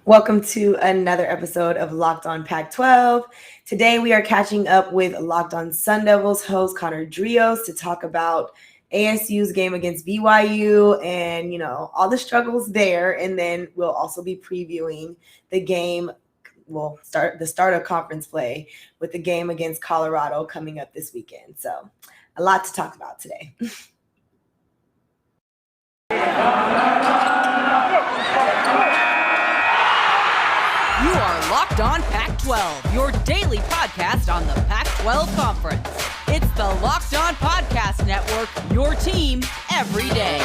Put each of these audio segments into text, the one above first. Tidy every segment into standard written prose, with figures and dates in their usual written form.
Welcome to another episode of Locked On Pac-12. Today we are catching up with Locked On Sun Devils host Conner Dreos to talk about ASU's game against BYU and, all the struggles there. And then we'll also be previewing the game. We'll start the start of conference play with the game against Colorado coming up this weekend. So a lot to talk about today. You are Locked On Pac-12, your daily podcast on the Pac-12 Conference. It's the Locked On Podcast Network, your team every day.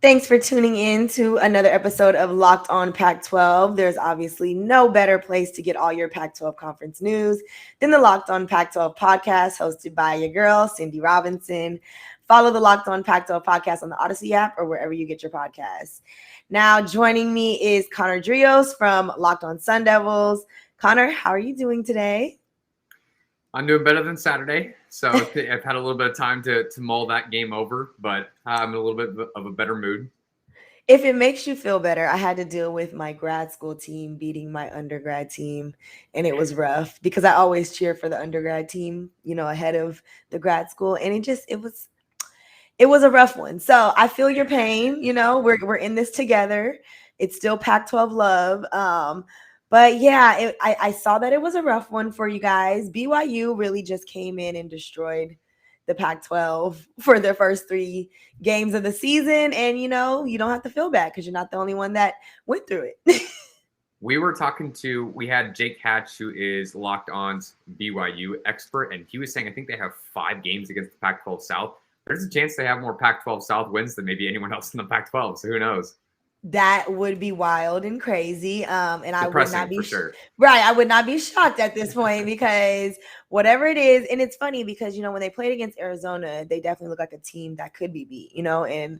Thanks for tuning in to another episode of Locked On Pac-12. There's obviously no better place to get all your Pac-12 conference news than the Locked On Pac-12 podcast hosted by your girl, Cindy Robinson. Follow the Locked On Pac-12 podcast on the Odyssey app or wherever you get your podcasts. Now, joining me is Conner Dreos from Locked On Sun Devils. Conner, how are you doing today? I'm doing better than Saturday, so I've had a little bit of time to mull that game over, but I'm in a little bit of a better mood. If it makes you feel better, I had to deal with my grad school team beating my undergrad team, and it was rough because I always cheer for the undergrad team, ahead of the grad school, and it was a rough one. So I feel your pain. We're in this together. It's still Pac-12 love. But yeah, I saw that it was a rough one for you guys. BYU really just came in and destroyed the Pac-12 for their first 3 games of the season. And, you don't have to feel bad because you're not the only one that went through it. We had Jake Hatch, who is Locked On's BYU expert, and he was saying I think they have 5 games against the Pac-12 South. There's a chance they have more Pac-12 South wins than maybe anyone else in the Pac-12, so who knows? That would be wild and crazy. And I would not be sure. Right. I would not be shocked at this point because whatever it is, and it's funny because, when they played against Arizona, they definitely look like a team that could be beat, and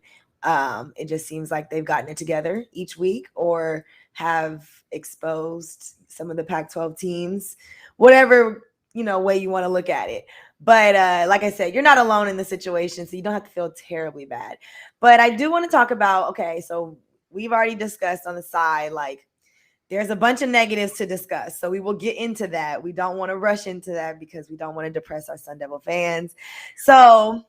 it just seems like they've gotten it together each week or have exposed some of the Pac-12 teams, whatever, way you want to look at it. But like I said, you're not alone in the situation, so you don't have to feel terribly bad. But I do want to talk about, okay, so we've already discussed on the side, like there's a bunch of negatives to discuss. So we will get into that. We don't want to rush into that because we don't want to depress our Sun Devil fans. So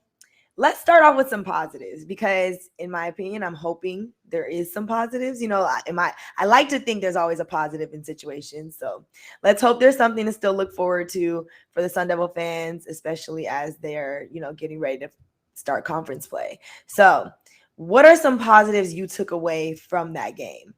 let's start off with some positives because in my opinion, I'm hoping there is some positives. I like to think there's always a positive in situations. So let's hope there's something to still look forward to for the Sun Devil fans, especially as they're, getting ready to start conference play. So what are some positives you took away from that game?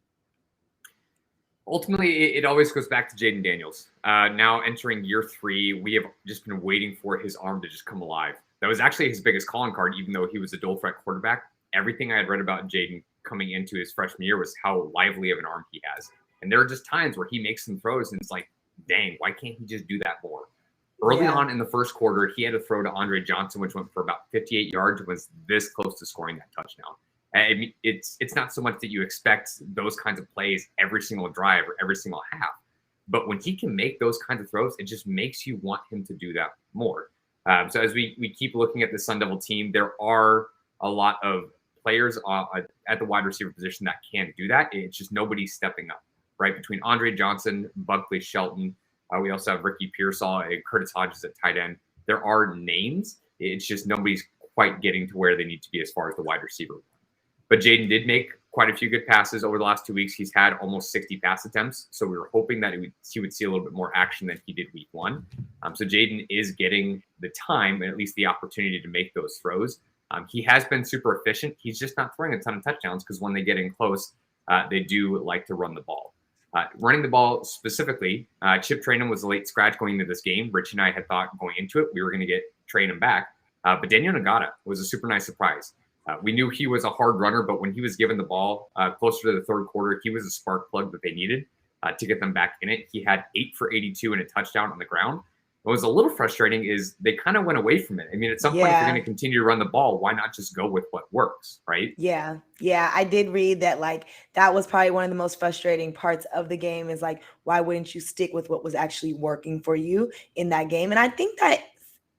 Ultimately, it always goes back to Jayden Daniels. Now entering year 3, we have just been waiting for his arm to just come alive. That was actually his biggest calling card, even though he was a dual threat quarterback. Everything I had read about Jayden coming into his freshman year was how lively of an arm he has. And there are just times where he makes some throws and it's like, dang, why can't he just do that more? Early on in the first quarter, he had a throw to Andre Johnson, which went for about 58 yards, was this close to scoring that touchdown. I mean, it's not so much that you expect those kinds of plays every single drive or every single half. But when he can make those kinds of throws, it just makes you want him to do that more. So as we keep looking at the Sun Devil team, there are a lot of players at the wide receiver position that can do that. It's just nobody's stepping up, right? Between Andre Johnson, Buckley Shelton, we also have Ricky Pearsall and Curtis Hodges at tight end. There are names. It's just nobody's quite getting to where they need to be as far as the wide receiver. But Jayden did make quite a few good passes over the last 2 weeks. He's had almost 60 pass attempts. So we were hoping that he would see a little bit more action than he did week 1. So Jayden is getting the time and at least the opportunity to make those throws. He has been super efficient. He's just not throwing a ton of touchdowns because when they get in close, they do like to run the ball. Running the ball specifically, Chip Trayanum was a late scratch going into this game. Rich and I had thought going into it we were going to get Trayanum back. But Daniel Nagata was a super nice surprise. We knew he was a hard runner, but when he was given the ball closer to the third quarter, he was a spark plug that they needed to get them back in it. He had 8 for 82 and a touchdown on the ground. What was a little frustrating is they kind of went away from it. I mean, at some point, if you're going to continue to run the ball, why not just go with what works, right? Yeah. I did read that, like, that was probably one of the most frustrating parts of the game is, like, why wouldn't you stick with what was actually working for you in that game? And I think that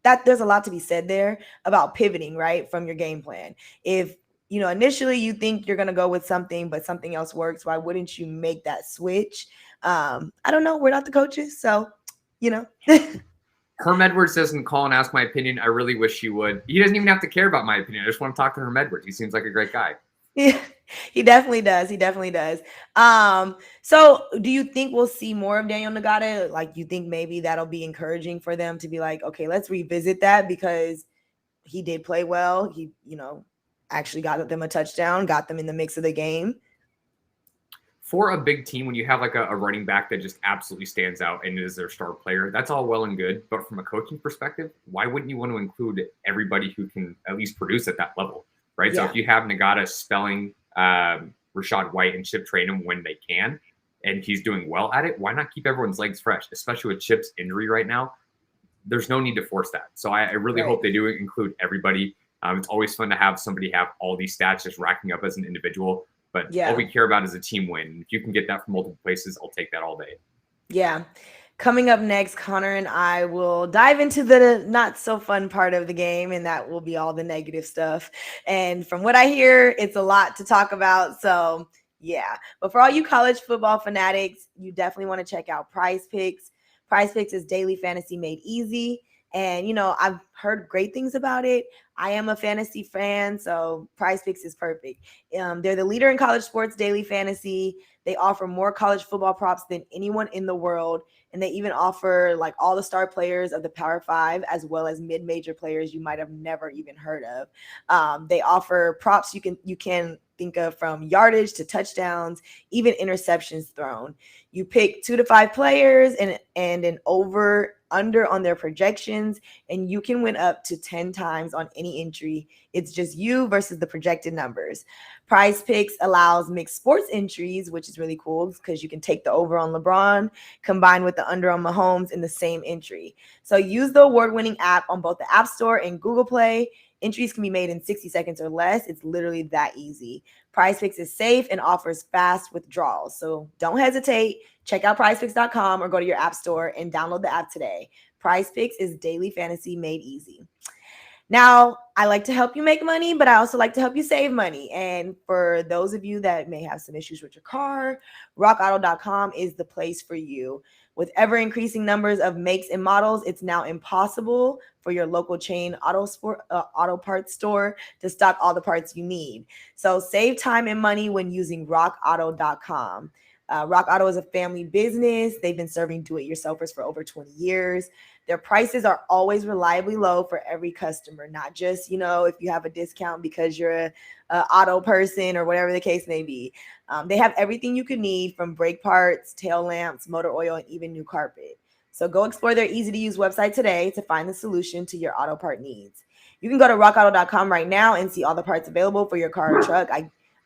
that there's a lot to be said there about pivoting, right, from your game plan. If, initially you think you're going to go with something, but something else works, why wouldn't you make that switch? I don't know. We're not the coaches, so, Herm Edwards doesn't call and ask my opinion. I really wish he would. He doesn't even have to care about my opinion. I just want to talk to Herm Edwards. He seems like a great guy. Yeah, he definitely does. He definitely does. So do you think we'll see more of Daniel Ngata? Like, you think maybe that'll be encouraging for them to be like, okay, let's revisit that, because he did play well. He, actually got them a touchdown, got them in the mix of the game. For a big team, when you have like a running back that just absolutely stands out and is their star player, that's all well and good. But from a coaching perspective, why wouldn't you want to include everybody who can at least produce at that level, right? Yeah. So if you have Ngata spelling Rachaad White and Chip Trayanum when they can, and he's doing well at it, why not keep everyone's legs fresh, especially with Chip's injury right now? There's no need to force that. So I really hope they do include everybody. It's always fun to have somebody have all these stats just racking up as an individual. But all we care about is a team win. If you can get that from multiple places, I'll take that all day. Yeah. Coming up next, Conner and I will dive into the not so fun part of the game, and that will be all the negative stuff. And from what I hear, it's a lot to talk about. So, yeah. But for all you college football fanatics, you definitely want to check out Prize Picks. Prize Picks is daily fantasy made easy. And, I've heard great things about it. I am a fantasy fan, so Prize Picks is perfect. They're the leader in college sports daily fantasy. They offer more college football props than anyone in the world. And they even offer like all the star players of the Power 5, as well as mid-major players you might have never even heard of. They offer props you can think of, from yardage to touchdowns, even interceptions thrown. You pick 2 to 5 players and an over/under on their projections, and you can win up to 10 times on any entry. It's just you versus the projected numbers. Prize Picks allows mixed sports entries, which is really cool because you can take the over on LeBron combined with the under on Mahomes in the same entry. So use the award-winning app on both the App Store and Google Play. Entries can be made in 60 seconds or less. It's literally that easy. Prize Picks is safe and offers fast withdrawals. So don't hesitate. Check out prizepicks.com or go to your app store and download the app today. Prize Picks is daily fantasy made easy. Now, I like to help you make money, but I also like to help you save money. And for those of you that may have some issues with your car, rockauto.com is the place for you. With ever-increasing numbers of makes and models, it's now impossible for your local chain auto parts store to stock all the parts you need. So save time and money when using rockauto.com. Rock Auto is a family business. They've been serving do-it-yourselfers for over 20 years. Their prices are always reliably low for every customer, not just, if you have a discount because you're a auto person or whatever the case may be. They have everything you could need, from brake parts, tail lamps, motor oil, and even new carpet. So go explore their easy-to-use website today to find the solution to your auto part needs. You can go to rockauto.com right now and see all the parts available for your car or truck.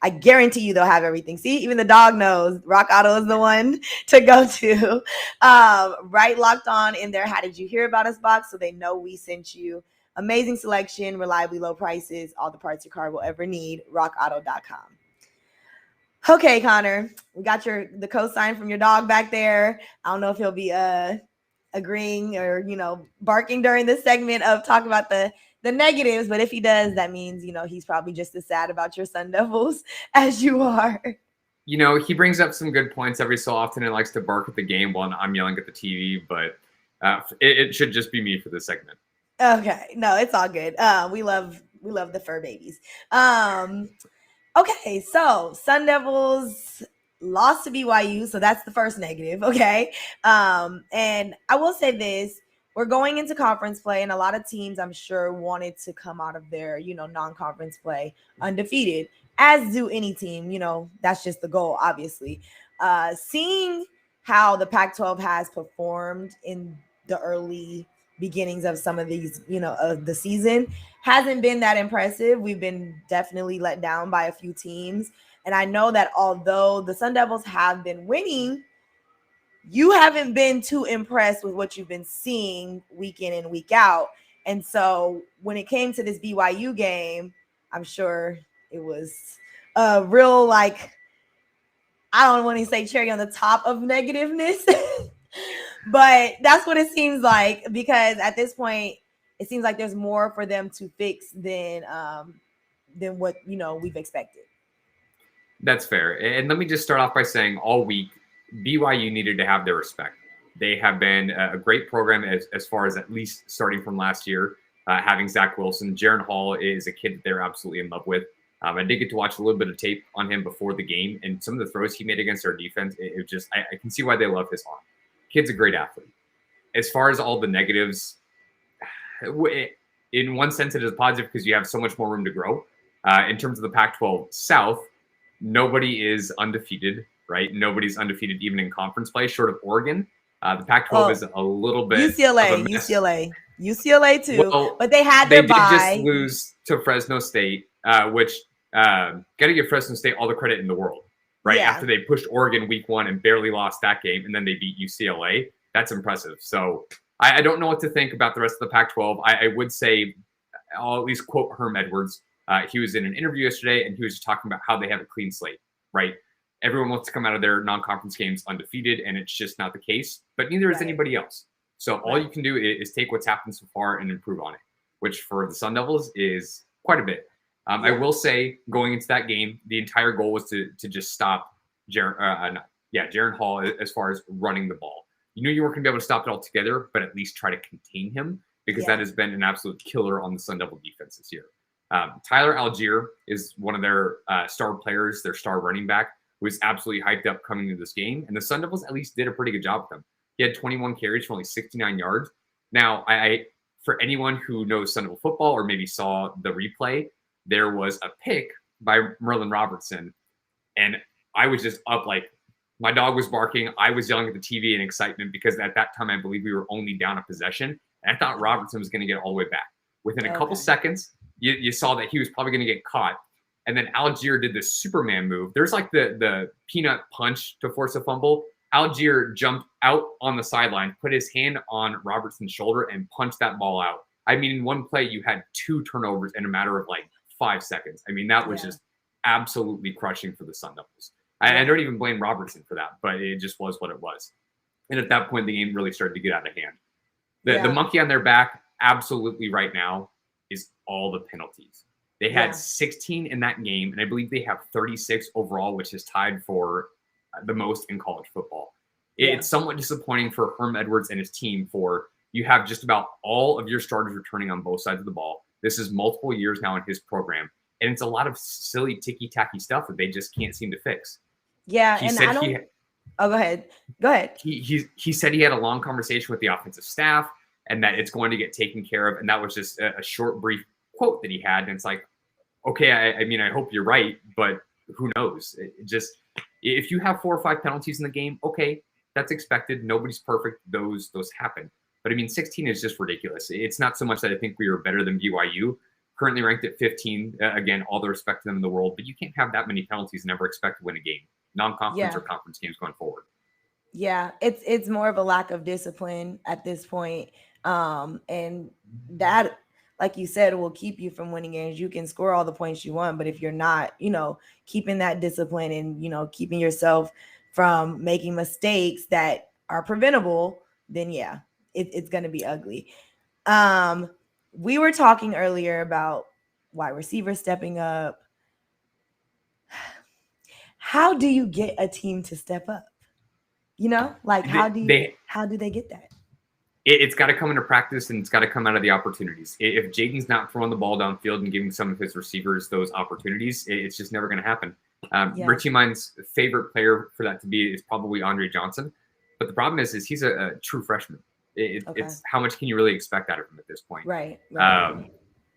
I guarantee you they'll have everything. See, even the dog knows Rock Auto is the one to go to. Right locked on in their How Did You Hear About Us box, so they know we sent you. Amazing selection, reliably low prices, all the parts your car will ever need. rockauto.com. Okay, Conner, we got the cosign from your dog back there. I don't know if he'll be agreeing or, barking during this segment of talking about the negatives, but if he does, that means, he's probably just as sad about your Sun Devils as you are. He brings up some good points every so often and likes to bark at the game while I'm yelling at the TV, but it should just be me for this segment. Okay. No, it's all good. We love the fur babies. Okay. So Sun Devils lost to BYU. So that's the first negative. Okay. And I will say this. We're going into conference play, and a lot of teams, I'm sure, wanted to come out of their, non-conference play undefeated, as do any team. That's just the goal, obviously. Seeing how the Pac-12 has performed in the early beginnings of some of these, of the season hasn't been that impressive. We've been definitely let down by a few teams. And I know that although the Sun Devils have been winning, you haven't been too impressed with what you've been seeing week in and week out. And so when it came to this BYU game, I'm sure it was a real, I don't want to say cherry on the top of negativeness, but that's what it seems like, because at this point, it seems like there's more for them to fix than what we've expected. That's fair. And let me just start off by saying all week, BYU needed to have their respect. They have been a great program as far as at least starting from last year, having Zach Wilson. Jaron Hall is a kid that they're absolutely in love with. I did get to watch a little bit of tape on him before the game, and some of the throws he made against our defense, it just, I can see why they love his arm. Kid's a great athlete. As far as all the negatives, in one sense, it is positive because you have so much more room to grow. In terms of the Pac-12 South, nobody is undefeated, right? Nobody's undefeated even in conference play, short of Oregon. The Pac-12 is a little bit UCLA too, well, but they had their bye. They did just lose to Fresno State, which got to give Fresno State all the credit in the world, right? Yeah. After they pushed Oregon week 1 and barely lost that game, and then they beat UCLA. That's impressive. So I don't know what to think about the rest of the Pac-12. I would say I'll at least quote Herm Edwards. He was in an interview yesterday, and he was just talking about how they have a clean slate, right? Everyone wants to come out of their non-conference games undefeated, and it's just not the case. But neither is anybody else. So all you can do is take what's happened so far and improve on it, which for the Sun Devils is quite a bit. I will say, going into that game, the entire goal was to just stop Jaron Hall as far as running the ball. You knew you weren't going to be able to stop it altogether, but at least try to contain him because that has been an absolute killer on the Sun Devil defense this year. Tyler Algier is one of their star players, their star running back, who was absolutely hyped up coming into this game. And the Sun Devils at least did a pretty good job with him. He had 21 carries for only 69 yards. Now, for anyone who knows Sun Devil football or maybe saw the replay, there was a pick by Merlin Robertson. And I was just up like, my dog was barking. I was yelling at the TV in excitement because at that time, I believe we were only down a possession. And I thought Robertson was going to get all the way back. Within a couple seconds, you saw that he was probably going to get caught. And then Algier did this Superman move. There's like the peanut punch to force a fumble. Algier jumped out on the sideline, put his hand on Robertson's shoulder, and punched that ball out. I mean, in one play, you had 2 turnovers in a matter of like 5 seconds. I mean, that was just absolutely crushing for the Sun Devils. I don't even blame Robertson for that, but it just was what it was. And at that point, the game really started to get out of hand. The monkey on their back, absolutely right now, is all the penalties. They had 16 in that game, and I believe they have 36 overall, which is tied for the most in college football. It's somewhat disappointing for Herm Edwards and his team for you have just about all of your starters returning on both sides of the ball. This is multiple years now in his program, and it's a lot of silly ticky-tacky stuff that they just can't seem to fix. Yeah, go ahead. He said he had a long conversation with the offensive staff and that it's going to get taken care of. And that was just a short, brief quote that he had. And it's like, okay, I mean, I hope you're right, but who knows? If you have 4 or 5 penalties in the game, okay, that's expected. Nobody's perfect. Those happen. But I mean, 16 is just ridiculous. It's not so much that I think we are better than BYU. Currently ranked at 15. Again, all the respect to them in the world, but you can't have that many penalties and never expect to win a game. Non-conference or conference games going forward. Yeah, it's more of a lack of discipline at this point. And that, like you said, will keep you from winning games. You can score all the points you want, but if you're not, keeping that discipline and, keeping yourself from making mistakes that are preventable, then it's going to be ugly. We were talking earlier about wide receivers stepping up. How do you get a team to step up? How do they get that? It's got to come into practice and it's got to come out of the opportunities. If Jayden's not throwing the ball downfield and giving some of his receivers those opportunities, it's just never going to happen. Richie Mine's favorite player for that to be is probably Andre Johnson. But the problem is he's a true freshman. It's how much can you really expect out of him at this point? Right.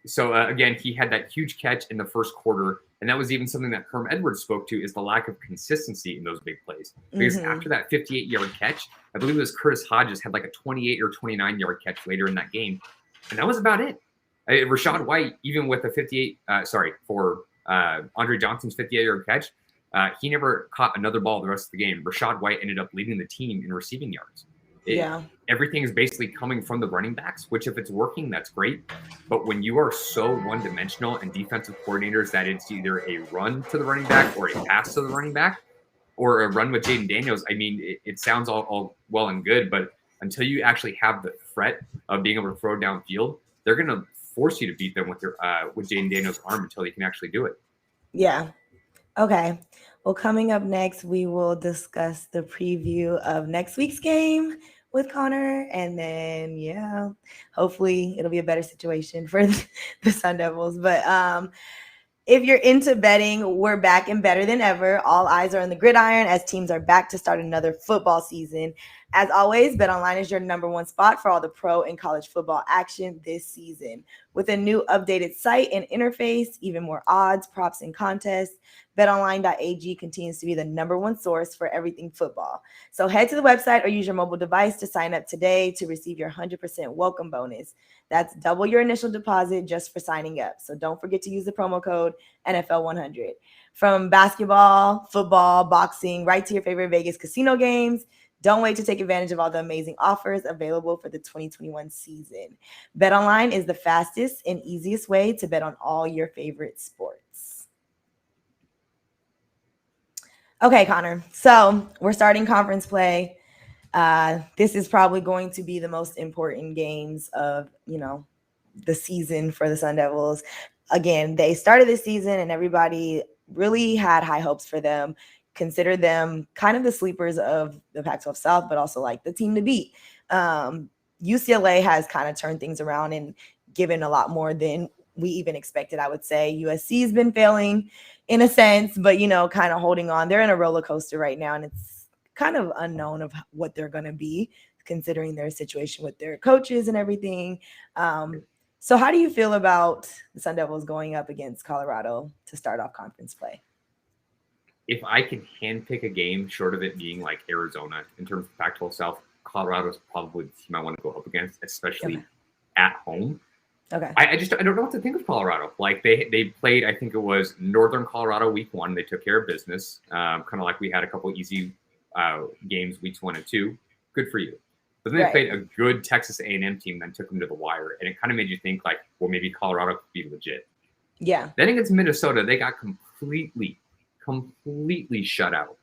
So again, he had that huge catch in the first quarter. And that was even something that Herm Edwards spoke to, is the lack of consistency in those big plays. Because after that 58-yard catch, I believe it was Curtis Hodges had like a 28 or 29-yard catch later in that game. And that was about it. Rashad White, even with a Andre Johnson's 58-yard catch, he never caught another ball the rest of the game. Rashad White ended up leading the team in receiving yards. Everything is basically coming from the running backs, which if it's working, that's great. But when you are so one-dimensional and defensive coordinators that it's either a run to the running back or a pass to the running back or a run with Jayden Daniels, I mean, it sounds all well and good, but until you actually have the threat of being able to throw downfield, they're going to force you to beat them with Jayden Daniels' arm until they can actually do it. Yeah. Okay. Well, coming up next, we will discuss the preview of next week's game with Conner. And then, hopefully it'll be a better situation for the Sun Devils. But if you're into betting, we're back and better than ever. All eyes are on the gridiron as teams are back to start another football season. As always, BetOnline is your number one spot for all the pro and college football action this season. With a new updated site and interface, even more odds, props, and contests, BetOnline.ag continues to be the number one source for everything football. So head to the website or use your mobile device to sign up today to receive your 100% welcome bonus. That's double your initial deposit just for signing up. So don't forget to use the promo code NFL100. From basketball, football, boxing, right to your favorite Vegas casino games, don't wait to take advantage of all the amazing offers available for the 2021 season. BetOnline is the fastest and easiest way to bet on all your favorite sports. Okay, Conner. So we're starting conference play. This is probably going to be the most important games of, the season for the Sun Devils. Again, they started this season and everybody really had high hopes for them. Consider them kind of the sleepers of the Pac-12 South, but also like the team to beat. UCLA has kind of turned things around and given a lot more than we even expected, I would say. USC has been failing in a sense, but, kind of holding on. They're in a roller coaster right now, and it's kind of unknown of what they're going to be considering their situation with their coaches and everything. So how do you feel about the Sun Devils going up against Colorado to start off conference play? If I can handpick a game short of it being like Arizona in terms of Pac-12 South, Colorado is probably the team I want to go up against, especially at home. Okay. I don't know what to think of Colorado. Like they played, I think it was Northern Colorado week 1. They took care of business, kind of like we had a couple easy games weeks 1 and 2. Good for you. But then they played a good Texas A&M team, then took them to the wire, and it kind of made you think like, well, maybe Colorado could be legit. Yeah. Then against Minnesota, they got completely shut out.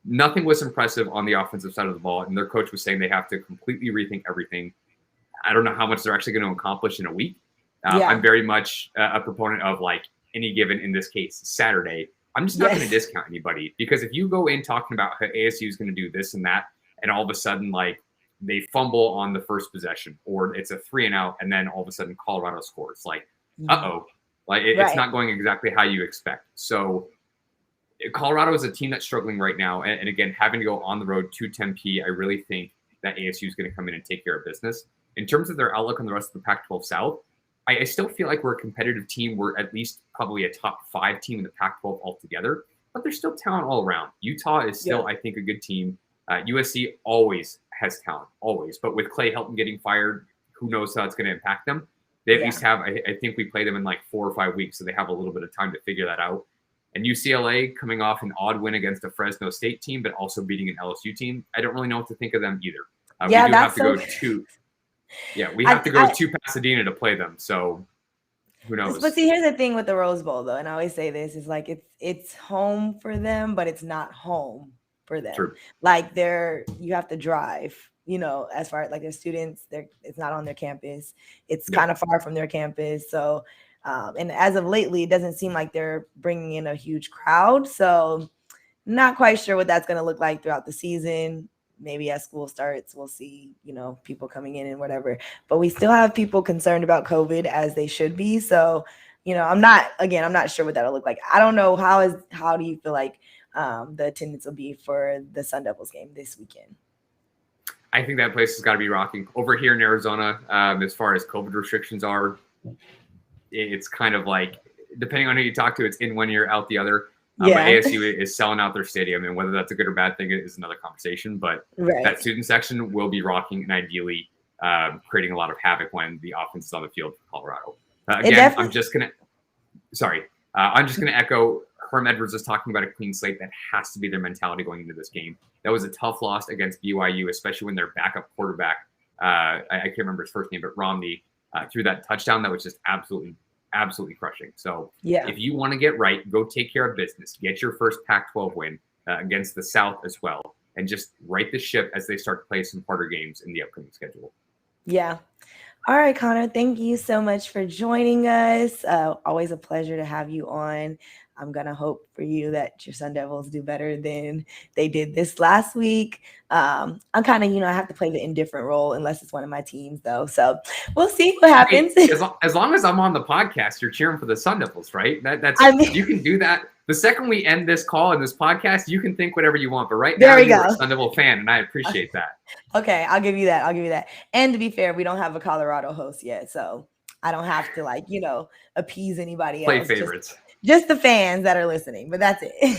Nothing was impressive on the offensive side of the ball, and their coach was saying they have to completely rethink everything. I don't know how much they're actually going to accomplish in a week. I'm very much a proponent of like any given, in this case, Saturday. I'm just not going to discount anybody, because if you go in talking about how ASU is going to do this and that, and all of a sudden like they fumble on the first possession, or it's a 3-and-out, and then all of a sudden Colorado scores, like, like it's not going exactly how you expect. So Colorado is a team that's struggling right now. And again, having to go on the road to Tempe, I really think that ASU is going to come in and take care of business. In terms of their outlook on the rest of the Pac-12 South, I still feel like we're a competitive team. We're at least probably a top 5 team in the Pac-12 altogether, but there's still talent all around. Utah is still, I think, a good team. USC always has talent, always. But with Clay Helton getting fired, who knows how it's going to impact them. They at least have, I think we play them in like 4 or 5 weeks, so they have a little bit of time to figure that out. And UCLA coming off an odd win against a Fresno State team, but also beating an LSU team. I don't really know what to think of them either. We do have to go to Pasadena to play them. So who knows? But see, here's the thing with the Rose Bowl, though, and I always say this, is like it's home for them, but it's not home for them. True. Like you have to drive, as far as like their students, it's not on their campus. It's kind of far from their campus. So, and as of lately, it doesn't seem like they're bringing in a huge crowd. So not quite sure what that's going to look like throughout the season. Maybe as school starts, we'll see, people coming in and whatever. But we still have people concerned about COVID, as they should be. So, I'm not sure what that'll look like. I don't know. How do you feel like the attendance will be for the Sun Devils game this weekend? I think that place has got to be rocking. Over here in Arizona, as far as COVID restrictions are, it's kind of like, depending on who you talk to, it's in one ear, out the other. But ASU is selling out their stadium, and whether that's a good or bad thing is another conversation. But that student section will be rocking and ideally creating a lot of havoc when the offense is on the field for Colorado. Again, I'm just going to echo Herm Edwards is talking about a clean slate. That has to be their mentality going into this game. That was a tough loss against BYU, especially when their backup quarterback, I can't remember his first name, but Romney, threw that touchdown that was just absolutely crushing. So if you want to get right, go take care of business. Get your first Pac-12 win against the South as well, and just right the ship as they start to play some harder games in the upcoming schedule. Yeah. All right, Connor, thank you so much for joining us. Always a pleasure to have you on. I'm going to hope for you that your Sun Devils do better than they did this last week. I'm kind of, I have to play the indifferent role unless it's one of my teams, though. So we'll see what happens. Hey, as long as I'm on the podcast, you're cheering for the Sun Devils, right? That's you can do that. The second we end this call and this podcast, you can think whatever you want. But right now, you're a Sun Devil fan, and I appreciate that. Okay, I'll give you that. And to be fair, we don't have a Colorado host yet, so I don't have to appease anybody Play else. favorites. Just the fans that are listening, but that's it.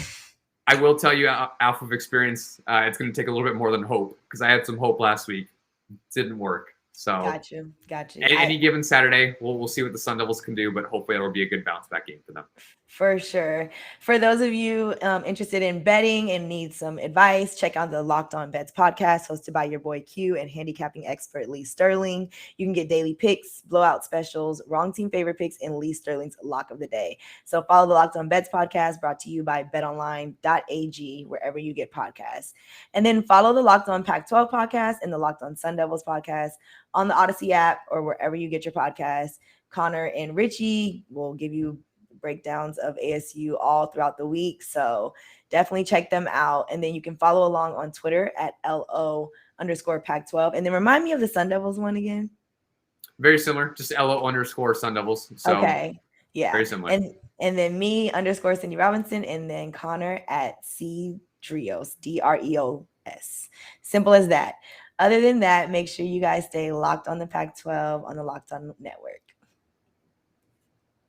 I will tell you, off of experience, it's going to take a little bit more than hope because I had some hope last week. It didn't work. So got you. Any given Saturday, we'll see what the Sun Devils can do, but hopefully it'll be a good bounce back game for them. For sure. For those of you interested in betting and need some advice, check out the Locked On Bets podcast hosted by your boy Q and handicapping expert Lee Sterling. You can get daily picks, blowout specials, wrong team favorite picks, and Lee Sterling's lock of the day. So follow the Locked On Bets podcast brought to you by BetOnline AG wherever you get podcasts. And then follow the Locked On Pac-12 podcast and the Locked On Sun Devils podcast on the Odyssey app or wherever you get your podcasts. Connor and Richie will give you breakdowns of ASU all throughout the week. So definitely check them out. And then you can follow along on Twitter at LO_Pac-12. And then remind me of the Sun Devils one again. Very similar, just LO_Sun Devils. So okay. Yeah. Very similar. And then me _Cindy Robinson and then Connor at C Dreos, Dreos. Simple as that. Other than that, make sure you guys stay locked on the Pac-12 on the Locked On Network.